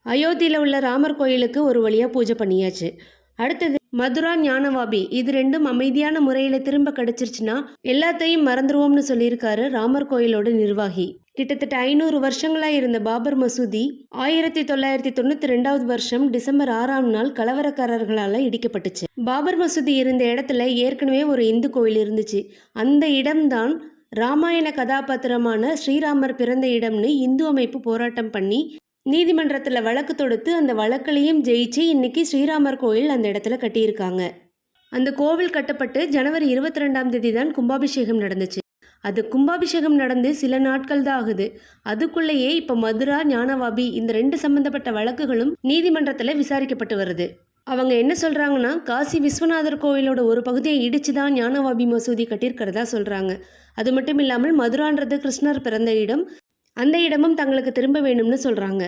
அயோத்தியில் உள்ள ராமர் கோயிலுக்கு ஒரு வழியாக பூஜை பண்ணியாச்சு. அடுத்தது மதுரா ஞானவாபி. இது ரெண்டும் அமைதியான முறையில் திரும்ப கிடைச்சிருச்சுன்னா எல்லாத்தையும் மறந்துடுவோம்னு சொல்லியிருக்காரு ராமர் கோயிலோட நிர்வாகி. கிட்டத்தட்ட 500 வருஷங்களாக இருந்த பாபர் மசூதி 1992 வருஷம் டிசம்பர் 6ஆம் நாள் கலவரக்காரர்களால் இடிக்கப்பட்டுச்சு. பாபர் மசூதி இருந்த இடத்துல ஏற்கனவே ஒரு இந்து கோயில் இருந்துச்சு. அந்த இடம்தான் ராமாயண கதாபாத்திரமான ஸ்ரீராமர் பிறந்த இடம்னு இந்து அமைப்பு போராட்டம் பண்ணி நீதிமன்றத்தில் வழக்கு தொடுத்து அந்த வழக்கிலையும் ஜெயிச்சு இன்னைக்கு ஸ்ரீராமர் கோயில் அந்த இடத்துல கட்டியிருக்காங்க. அந்த கோவில் கட்டப்பட்டு ஜனவரி 22ஆம் தேதி தான் கும்பாபிஷேகம் நடந்துச்சு. அது கும்பாபிஷேகம் நடந்து சில நாட்கள் தான் ஆகுது. அதுக்குள்ளேயே இப்போ மதுரா ஞானவாபி இந்த 2 சம்பந்தப்பட்ட வழக்குகளும் நீதிமன்றத்தில் விசாரிக்கப்பட்டு வருது. அவங்க என்ன சொல்கிறாங்கன்னா, காசி விஸ்வநாதர் கோயிலோட ஒரு பகுதியை இடிச்சு தான் ஞானவாபி மசூதி கட்டியிருக்கிறதா சொல்கிறாங்க. அது மட்டும் இல்லாமல் மதுரான்றது கிருஷ்ணர் பிறந்த இடம், அந்த இடமும் தங்களுக்கு திரும்ப வேணும்னு சொல்கிறாங்க.